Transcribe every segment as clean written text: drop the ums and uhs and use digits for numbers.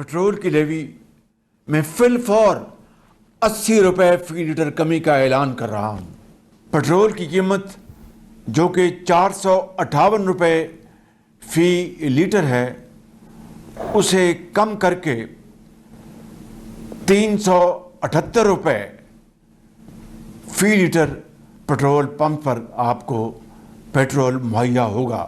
Petrol की levy में fill for 80 रुपये फी लीटर कमी का ऐलान कर रहा हूँ। पेट्रोल की कीमत जो कि 458 रुपये फी लीटर है उसे कम करके 378 रुपये फी लीटर पेट्रोल पंप पर आपको पेट्रोल मुहैया होगा।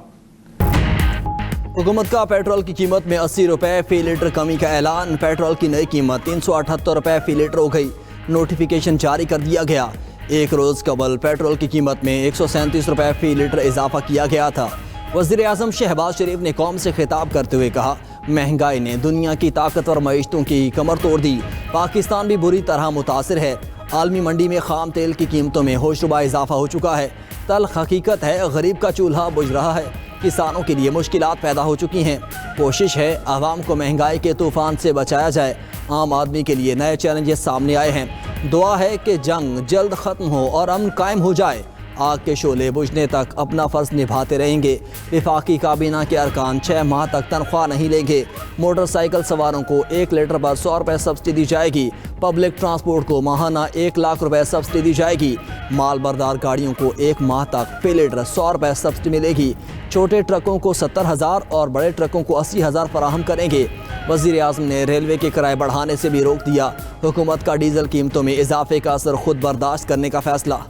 हुकूमत का पेट्रोल की कीमत में 80 रुपये फी लीटर कमी का ऐलान। पेट्रोल की नई कीमत 378 रुपये फी लीटर हो गई। नोटिफिकेशन जारी कर दिया गया। एक रोज़ कबल पेट्रोल की कीमत में 137 रुपये फी लीटर इजाफा किया गया था। वज़ीर आज़म शहबाज शरीफ ने कौम से खिताब करते हुए कहा, महंगाई ने दुनिया की ताकतवर मईशतों की कमर तोड़ दी। पाकिस्तान भी बुरी तरह मुतासिर है। आलमी मंडी में खाम तेल की कीमतों में होशरुबा इजाफा हो चुका है। तल्ख हकीकत है, गरीब का चूल्हा बुझ रहा है। किसानों के लिए मुश्किलात पैदा हो चुकी हैं। कोशिश है आवाम को महंगाई के तूफान से बचाया जाए। आम आदमी के लिए नए चैलेंजेस सामने आए हैं। दुआ है कि जंग जल्द ख़त्म हो और अमन कायम हो जाए। आग के शोले बुझने तक अपना फ़र्ज निभाते रहेंगे। वफाकी काबीना के अरकान 6 माह तक तनख्वाह नहीं लेंगे। मोटरसाइकिल सवारों को 1 लीटर पर 100 रुपये सब्सिडी दी जाएगी। पब्लिक ट्रांसपोर्ट को माहाना 1 लाख रुपये सब्सिडी दी जाएगी। माल बरदार गाड़ियों को 1 माह तक फी लीटर 100 रुपये सब्सिडी मिलेगी। छोटे ट्रकों को 70,000 और बड़े ट्रकों को 80,000 फराहम करेंगे। वज़ीर आज़म ने रेलवे के किराए बढ़ाने से भी रोक दिया। हुकूमत का डीजल कीमतों में इजाफे का असर खुद बर्दाश्त करने का फैसला।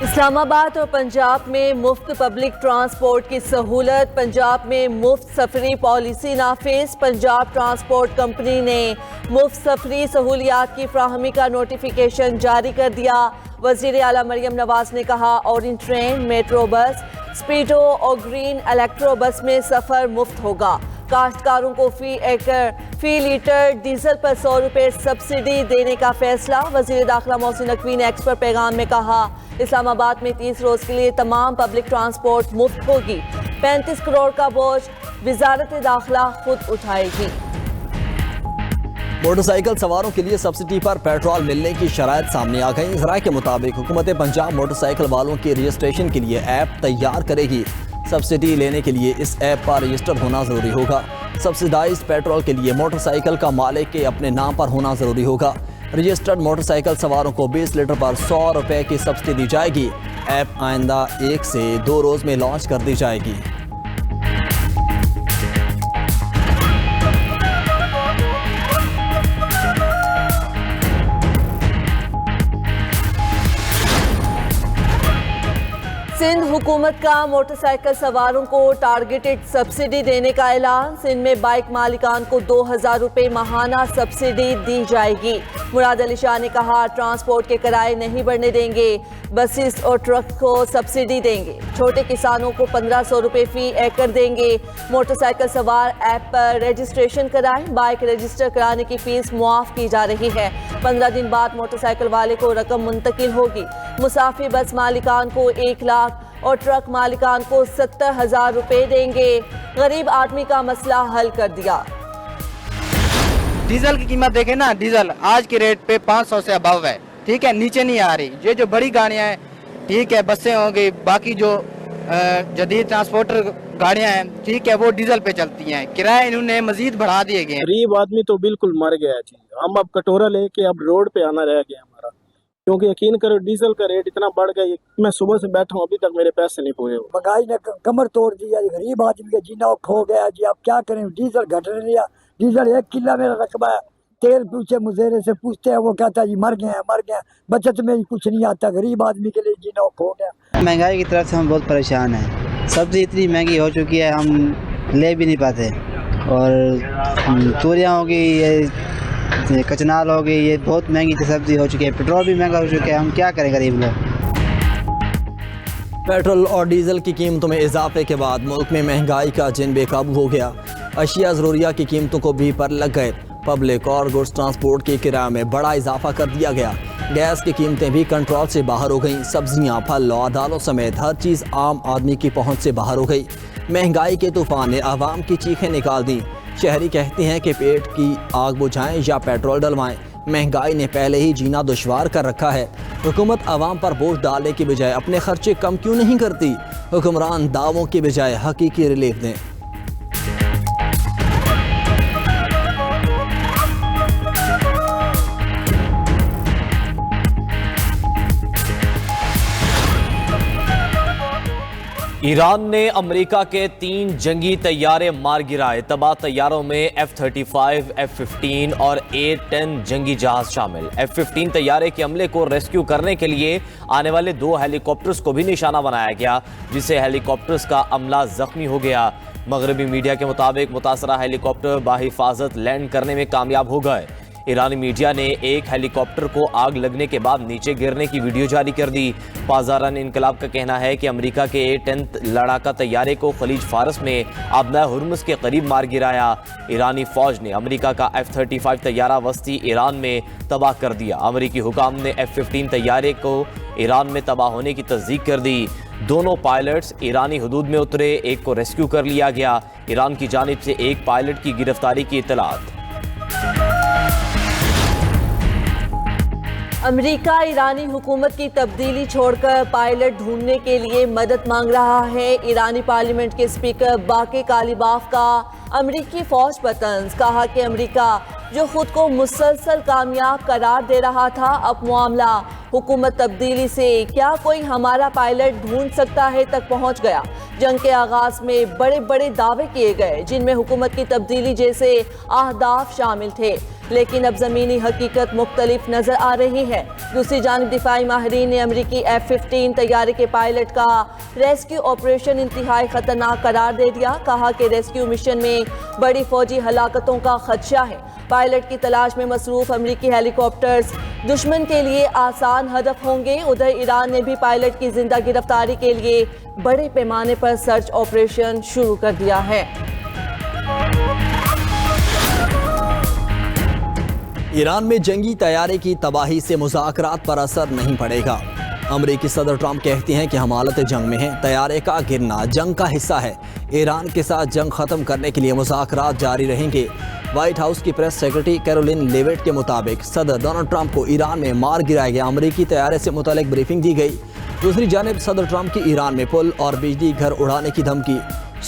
इस्लामाबाद और पंजाब में मुफ्त पब्लिक ट्रांसपोर्ट की सहूलत। पंजाब में मुफ्त सफरी पॉलिसी नाफिज। पंजाब ट्रांसपोर्ट कंपनी ने मुफ्त सफरी सहूलियात की फ्राहमी का नोटिफिकेशन जारी कर दिया। वज़ीर आला मरियम नवाज ने कहा, ऑरेंज ट्रेन, मेट्रो बस, स्पीडो और ग्रीन इलेक्ट्रो बस में सफ़र मुफ्त होगा। काश्तकारों को फी लीटर डीजल पर 100 रुपये सब्सिडी देने का फैसला। वज़ीर दाखिला मोहसिन नकवी ने एक्सपर्ट पैगाम में कहा, इस्लामाबाद में 30 रोज़ के लिए तमाम पब्लिक ट्रांसपोर्ट मुफ्त होगी। 35 करोड़ का बोझ वजारत दाखिला खुद उठाएगी। मोटरसाइकिल सवारों के लिए सब्सिडी पर पेट्रोल मिलने की शराइत सामने आ गई। ज़राए के मुताबिक हुकूमत पंजाब मोटरसाइकिल वालों के रजिस्ट्रेशन के लिए ऐप तैयार करेगी। सब्सिडी लेने के लिए इस ऐप पर रजिस्टर होना ज़रूरी होगा। सब्सिडाइज्ड पेट्रोल के लिए मोटरसाइकिल का मालिक के अपने नाम पर होना ज़रूरी होगा। रजिस्टर्ड मोटरसाइकिल सवारों को 20 लीटर पर 100 रुपये की सब्सिडी दी जाएगी। ऐप आइंदा 1 से 2 रोज़ में लॉन्च कर दी जाएगी। सिंध हुकूमत का मोटरसाइकिल सवारों को टारगेटेड सब्सिडी देने का ऐलान। सिंध में बाइक मालिकान को 2000 रुपये माहाना सब्सिडी दी जाएगी। मुराद अली शाह ने कहा, ट्रांसपोर्ट के किराए नहीं बढ़ने देंगे। बसेस और ट्रक को सब्सिडी देंगे। छोटे किसानों को 1500 रुपये फी एकड़ देंगे। मोटरसाइकिल सवार ऐप पर रजिस्ट्रेशन कराएं। बाइक रजिस्टर कराने की फीस मुआफ की जा रही है। 15 दिन बाद मोटरसाइकिल वाले को रकम मुंतकिल होगी। मुसाफिर बस मालिकान को 1 लाख और ट्रक मालिकान को 70,000 रुपये देंगे। गरीब आदमी का मसला हल कर दिया। डीजल की कीमत देखें ना, डीजल आज के रेट पे 500 से अबव है, ठीक है, नीचे नहीं आ रही। ये जो बड़ी गाड़ियां हैं, ठीक है, बसें हो गई, बाकी जो जदीद ट्रांसपोर्टर गाड़ियां हैं, ठीक है, वो डीजल पे चलती हैं। किराए इन्होंने मजीद बढ़ा दिए गए। गरीब आदमी तो बिल्कुल मर गया जी। हम अब कटोरा लेके अब रोड पे आना रह गया हमारा, क्योंकि यकीन करो डीजल का रेट इतना बढ़ गया। मैं सुबह से बैठा हूँ, अभी तक मेरे पैसे नहीं पूरे। महंगाई ने कमर तोड़ दिया। गरीब आदमी का जीना खो गया जी। अब क्या करें, डीजल घट नहीं रहा। डीजल 1 किला मेरा रकबा है। तेल पूछे मुजेरे से पूछते हैं, वो कहता है जी मर गए। बचत में कुछ नहीं आता। गरीब आदमी के लिए जीना खो गया। महंगाई की तरफ से हम बहुत परेशान हैं। सब्जी इतनी महंगी हो चुकी है, हम ले भी नहीं पाते। और तूरियाँ हो गई, ये कचनाल हो गई, ये बहुत महंगी सब्जी हो चुकी है। पेट्रोल भी महंगा हो चुका है। हम क्या करें गरीब लोग। पेट्रोल और डीजल की कीमतों में इजाफे के बाद मुल्क में महंगाई का जिन बेकाबू हो गया। अशिया ज़रूरिया की कीमतों को भी पर लग गए। पब्लिक और गुड्स ट्रांसपोर्ट के किराए में बड़ा इजाफा कर दिया गया। गैस की कीमतें भी कंट्रोल से बाहर हो गईं। सब्जियां, फल और दालों समेत हर चीज़ आम आदमी की पहुंच से बाहर हो गई। महंगाई के तूफान ने आवाम की चीखें निकाल दी। शहरी कहते हैं कि पेट की आग बुझाएं या पेट्रोल डलवाएं। महंगाई ने पहले ही जीना दुश्वार कर रखा है। हुकूमत आवाम पर बोझ डालने की बजाय अपने खर्चे कम क्यों नहीं करती? हुक्मरान दावों की बजाय हकीकी रिलीफ दें। ईरान ने अमेरिका के 3 जंगी तैयारे मार गिराए। तबाह तैयारों में F-35, F-15 और A-10 जंगी जहाज शामिल। F-15 तैयारे के हमले को रेस्क्यू करने के लिए आने वाले 2 हेलीकॉप्टर्स को भी निशाना बनाया गया, जिससे हेलीकॉप्टर्स का अमला जख्मी हो गया। मगरबी मीडिया के मुताबिक मुतासरा हेलीकॉप्टर बाहिफाजत लैंड करने में कामयाब हो गए। ईरानी मीडिया ने एक हेलीकॉप्टर को आग लगने के बाद नीचे गिरने की वीडियो जारी कर दी। पाज़ारान इनकलाब का कहना है कि अमेरिका के A-10 लड़ाका तैयारे को खलीज फारस में आबना हुर्मुज़ के करीब मार गिराया। ईरानी फौज ने अमेरिका का F-35 तैयारा वस्ती ईरान में तबाह कर दिया। अमेरिकी हुकाम ने F-15 तैयारे को ईरान में तबाह होने की तस्दीक कर दी। दोनों पायलट्स ईरानी हदूद में उतरे, एक को रेस्क्यू कर लिया गया। ईरान की जानिब से एक पायलट की गिरफ्तारी की इत्तलात। अमेरिका ईरानी हुकूमत की तब्दीली छोड़कर पायलट ढूंढने के लिए मदद मांग रहा है। ईरानी पार्लियामेंट के स्पीकर बाके कालीबाफ का अमेरिकी फौज पर तंज। कहा कि अमेरिका जो खुद को मुसलसल कामयाब करार दे रहा था, अब मामला हुकूमत तब्दीली से क्या कोई हमारा पायलट ढूंढ सकता है तक पहुंच गया। जंग के आगाज में बड़े बड़े दावे किए गए जिनमें हुकूमत की तब्दीली जैसे अहदाफ शामिल थे, लेकिन अब ज़मीनी हकीकत मुख्तलिफ नज़र आ रही है। दूसरी जानिब दिफाई माहिरीन ने अमरीकी F-15 तैयारे के पायलट का रेस्क्यू ऑपरेशन इंतहाई ख़तरनाक करार दे दिया। कहा कि रेस्क्यू मिशन में बड़ी फौजी हलाकतों का खदशा है। पायलट की तलाश में मसरूफ़ अमरीकी हेलीकॉप्टर्स दुश्मन के लिए आसान हदफ होंगे। उधर ईरान ने भी पायलट की जिंदा गिरफ्तारी के लिए बड़े पैमाने पर सर्च ऑपरेशन शुरू कर दिया है। ईरान में जंगी तैयारे की तबाही से मुज़ाकरात पर असर नहीं पड़ेगा। अमरीकी सदर ट्रंप कहते हैं कि हम हालत जंग में हैं। तैयारे का गिरना जंग का हिस्सा है। ईरान के साथ जंग ख़त्म करने के लिए मुज़ाकरात जारी रहेंगे। व्हाइट हाउस की प्रेस सेक्रेटरी कैरोलिन लेविट के मुताबिक सदर डोनाल्ड ट्रंप को ईरान में मार गिराया गया अमरीकी तैयारे से मुतल्लिक ब्रीफिंग दी गई। दूसरी जानिब सदर ट्रंप की ईरान में पुल और बिजली घर उड़ाने की धमकी।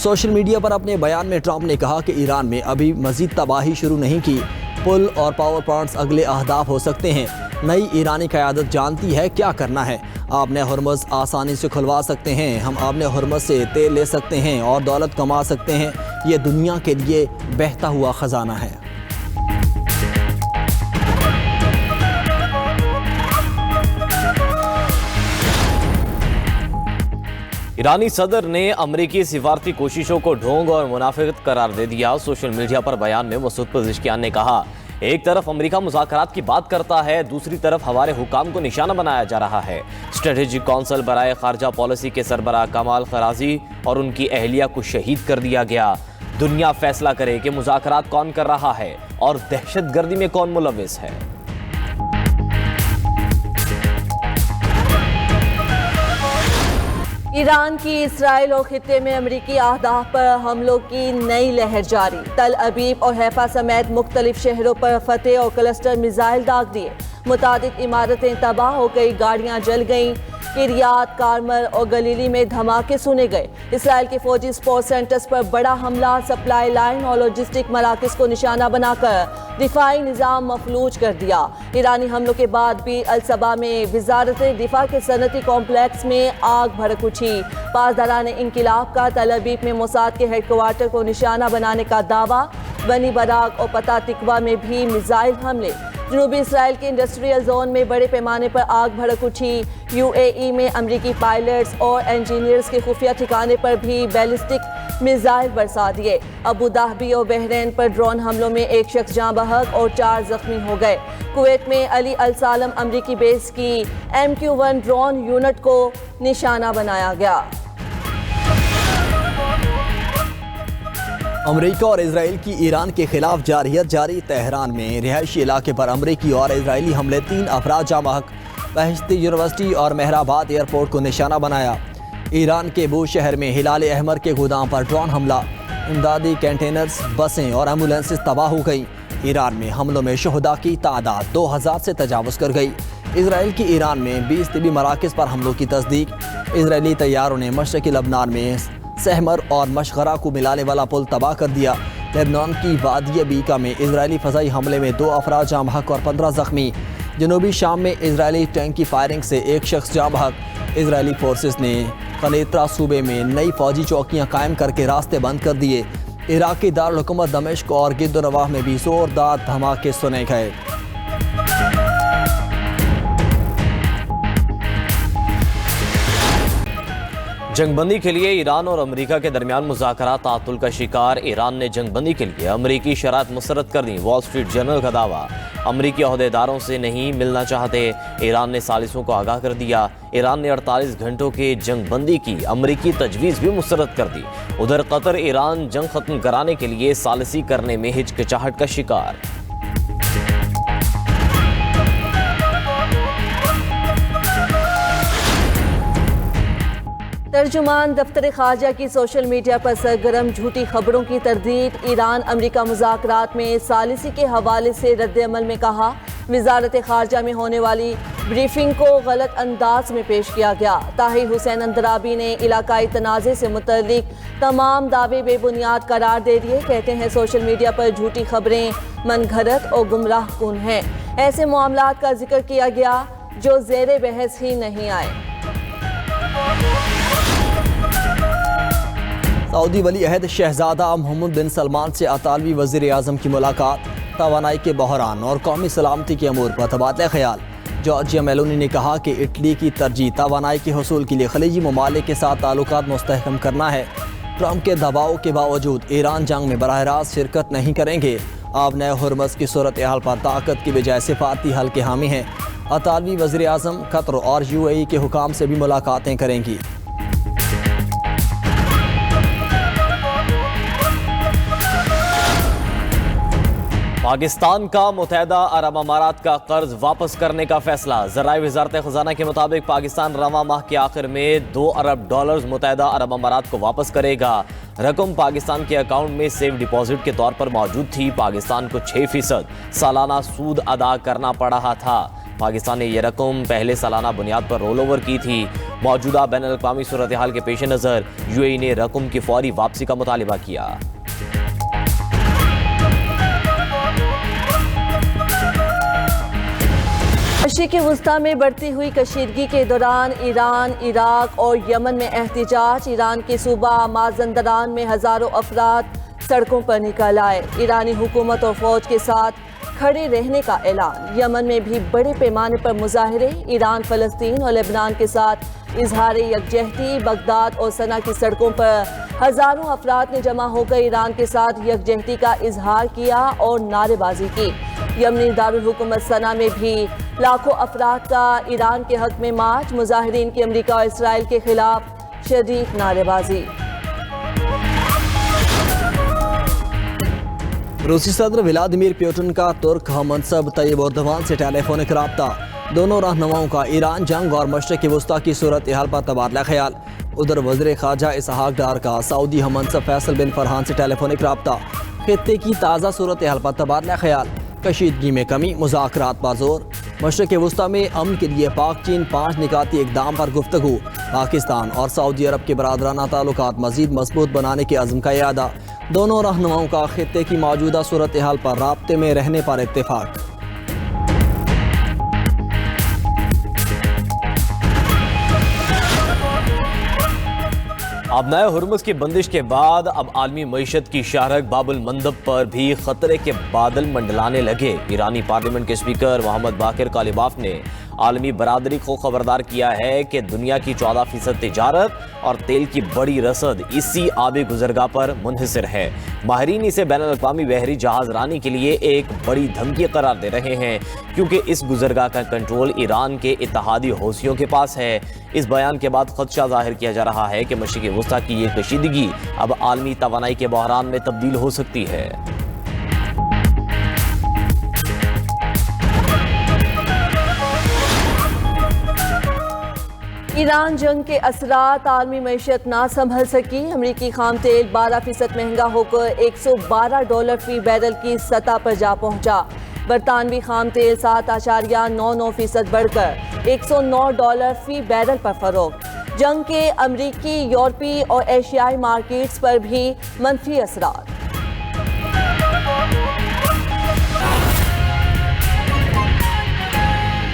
सोशल मीडिया पर अपने बयान में ट्रंप ने कहा कि ईरान में अभी मजीद तबाही शुरू नहीं की। पुल और पावर प्लांट्स अगले अहदाफ हो सकते हैं। नई ईरानी क़यादत जानती है क्या करना है। आपने हुर्मुज़ आसानी से खुलवा सकते हैं। हम आपने हुर्मुज़ से तेल ले सकते हैं और दौलत कमा सकते हैं। ये दुनिया के लिए बहता हुआ ख़जाना है। ईरानी सदर ने अमरीकी सिफारती कोशिशों को ढोंग और मुनाफिकत करार दे दिया। सोशल मीडिया पर बयान में मसूद पज़ेश्कियान ने कहा, एक तरफ अमेरिका मुज़ाकरात की बात करता है, दूसरी तरफ हमारे हुकाम को निशाना बनाया जा रहा है। स्ट्रेटेजिक काउंसिल बराए खारजा पॉलिसी के सरबराह कमाल खराजी और उनकी अहलिया को शहीद कर दिया गया। दुनिया फैसला करे कि मुज़ाकरात कौन कर रहा है और दहशतगर्दी में कौन मुलव्विस है। ईरान की इसराइल और खित्ते में अमरीकी अहदाफ पर हमलों की नई लहर जारी। तल अबीब और हैफा समेत मुख्तलिफ शहरों पर फतेह और क्लस्टर मिसाइल दाग दिए। मुतादिद इमारतें तबाह हो गई, गाड़ियां जल गईं। किरियात, कारमल और गलीली में धमाके सुने गए। इसराइल के फौजी स्पोर्ट्स सेंटर्स पर बड़ा हमला, सप्लाई लाइन और लॉजिस्टिक मराकज़ को निशाना बनाकर दिफाई निज़ाम मफलूज कर दिया। ईरानी हमलों के बाद भी अल-सबा में वजारत दिफा के सनती कॉम्प्लेक्स में आग भड़क उठी। पासदारान इनकिलाब का तल अबीब में मोसाद के हेडक्वार्टर को निशाना बनाने का दावा। बनी बराक और पता तिकवा में भी मिसाइल हमले। जनूबी इसराइल के इंडस्ट्रियल जोन में बड़े पैमाने पर आग भड़क उठी। UAE में अमरीकी पायलट्स और इंजीनियर्स के खुफिया ठिकाने पर भी बैलिस्टिक मिसाइल बरसा दिए। अबू धाबी और बहरीन पर ड्रोन हमलों में एक शख्स जाँ बहक और 4 जख्मी हो गए। कुवैत में अली अल सालम अमरीकी बेस की MQ-1 ड्रोन यूनिट को निशाना बनाया गया। अमेरिका और इजराइल की ईरान के खिलाफ जारहियत जारी। तेहरान में रिहायशी इलाके पर अमरीकी और इजरायली हमले, 3 अफराद जाँ बहक। बहश्ती यूनिवर्सिटी और महराबाद एयरपोर्ट को निशाना बनाया। ईरान के बूश शहर में हिलाल अहमर के गोदाम पर ड्रोन हमला। इमदादी कंटेनर्स, बसें और एम्बुलेंसेस तबाह हो गई। ईरान में हमलों में शहदा की तादाद 2000 से तजावुज़ कर गई। इसराइल की ईरान में 20 तिबी मराकज़ पर हमलों की तस्दीक। इसराइली तैयारों ने मशरक़ी लबनान में सहमर और मशगरा को मिलाने वाला पुल तबाह कर दिया। लेबनान की वादिया बीका में इसराइली फ़ज़ाई हमले में 2 अफराद जाँ बहक और 15 ज़ख्मी। जनूबी शाम में इसराइली टैंक की फायरिंग से 1 शख्स जाँ बहक। इसराइली फोर्सेस ने कनेत्रा सूबे में नई फौजी चौकियाँ कायम करके रास्ते बंद कर दिए। इराक़ी दारुल हुकूमत दमिश्क और गिद्दोनवाह में भी ज़ोरदार धमाके सुने गए। जंगबंदी के लिए ईरान और अमेरिका के दरमियान मुज़ाकरात तातुल का शिकार। ईरान ने जंगबंदी के लिए अमेरिकी शरात मुस्तरद कर दी। वॉल स्ट्रीट जर्नल का दावा, अमेरिकी अहदेदारों से नहीं मिलना चाहते। ईरान ने सालिसों को आगाह कर दिया। ईरान ने 48 घंटों के जंगबंदी की अमेरिकी तजवीज़ भी मुस्तरद कर दी। उधर कतर ईरान जंग खत्म कराने के लिए सालिसी करने में हिचकिचाहट का शिकार। तर्जुमान दफ्तर खारजा की सोशल मीडिया पर सरगर्म झूठी खबरों की तरदीद। ईरान अमेरिका मुज़ाकरात में सालिसी के हवाले से रद्द-ए-अमल में कहा, वजारत खारजा में होने वाली ब्रीफिंग को गलत अंदाज में पेश किया गया। ताहिर हुसैन अंदराबी ने इलाकाई तनाज़े से मुतल्लिक तमाम दावे बेबुनियाद करार दे दिए। कहते हैं सोशल मीडिया पर झूठी खबरें मनगढ़ंत और गुमराह कुन हैं। ऐसे मामलात का जिक्र किया गया जो ज़ेरे बहस ही नहीं आए। सऊदी वली अहद शहजादा मोहम्मद बिन सलमान से अतालवी वज़ीर आज़म की मुलाकात। तवानाई के बहरान और कौमी सलामती के अमूर पर तबादला ख्याल। जॉर्जिया मेलोनी ने कहा कि इटली की तरजीह तवानाई के हसूल के लिए खलीजी ममालिक के साथ ताल्लुकात मुस्तहकम करना है। ट्रंप के दबाव के बावजूद ईरान जंग में बराह रास्त शिरकत नहीं करेंगे। आप नए हुर्मस की सूरत हाल पर ताकत की बजाय सिफारती हल के हामी हैं। अतालवी वज़ीर आज़म कतर और UAE के हुकाम से भी मुलाकातें करेंगी। पाकिस्तान का मुत्तहदा अरब अमारात का कर्ज वापस करने का फैसला। ज़राए वज़ारत ख़ज़ाना के मुताबिक पाकिस्तान रवां माह के आखिर में $2 अरब मुत्तहदा अरब अमारात को वापस करेगा। रकम पाकिस्तान के अकाउंट में सेफ डिपॉजिट के तौर पर मौजूद थी। पाकिस्तान को 6% सालाना सूद अदा करना पड़ रहा था। पाकिस्तान ने यह रकम पहले सालाना बुनियाद पर रोल ओवर की थी। मौजूदा बैन अल-अक़वामी सूरत हाल के पेश नज़र UAE ने रकम की फौरी वापसी का मुतालिबा किया। मशरिक़ वुस्ता में बढ़ती हुई कशीदगी के दौरान ईरान, इराक और यमन में एहतिजाज। ईरान के सूबा माज़ंदरान में हज़ारों अफराद सड़कों पर निकल आए। ईरानी हुकूमत और फौज के साथ खड़े रहने का ऐलान। यमन में भी बड़े पैमाने पर मुजाहरे। ईरान, फ़लस्तीन और लेबनान के साथ इजहार यकजहती। बगदाद और सना की सड़कों पर हज़ारों अफराद ने जमा होकर ईरान के साथ यकजहती का इजहार किया और नारेबाजी की। यमनी दारुल हुकूमत सना में भी लाखों अफराद का ईरान के हक में मार्च। मुजाहिरीन की अमेरिका और इसराइल के खिलाफ शदीद नारेबाजी। रूसी सदर व्लादिमीर पुतिन का तुर्क हममनसब तैयब एर्दोगान से टेलीफोनिक रब्ता। दोनों रहनुमाओं का ईरान जंग और मशरिक़ वुस्ता की सूरत हाल पर तबादला ख्याल। उधर वज़ीर ख़ारजा इसहाक डार का सऊदी हममनसब फैसल बिन फरहान से टेलीफोनिक रब्ता। खित्ते की ताज़ा सूरत हाल पर तबादला ख्याल। कशीदगी में कमी, मुज़ाकरात पर जोर। मशरिक़ वुस्ता में अमन के लिए पाक चीन 5 निकाती इक़दाम पर गुफ्तगू। पाकिस्तान और सऊदी अरब के बरादराना ताल्लुकात मज़ीद मजबूत बनाने के अज़्म का इरादा। दोनों रहनुमाओं का खित्ते की मौजूदा सूरत हाल पर राब्ते में रहने पर इत्तेफाक। अब नए हुर्मुज़ की बंदिश के बाद अब आलमी मईशत की शाहरग बाबुल मंदब पर भी खतरे के बादल मंडलाने लगे। ईरानी पार्लियामेंट के स्पीकर मोहम्मद बाकिर कालिबाफ ने आलमी बरादरी को खबरदार किया है कि दुनिया की 14% तिजारत और तेल की बड़ी रसद इसी आबी गुजरगाह पर मुनहसर है। माहिरीन इसे बैन अल-अक़वामी बहरी जहाज रानी के लिए एक बड़ी धमकी करार दे रहे हैं, क्योंकि इस गुजरगाह का कंट्रोल ईरान के इत्तेहादी हौसियों के पास है। इस बयान के बाद खदशा जाहिर किया जा रहा है कि मशरिक़ वुस्ता की ये कशीदगी अब आलमी तवानाई के बहरान में तब्दील हो सकती है। ईरान जंग के असरात आलमी मैशत ना संभल सकी। अमरीकी खाम तेल 12% महंगा होकर $112 फी बैरल की सतह पर जा पहुंचा। बरतानवी खाम तेल 7.99% बढ़कर $109 फी बैरल पर फरोख्त। जंग के अमरीकी, यूरोपी और एशियाई मार्केट्स पर भी मनफी असरात।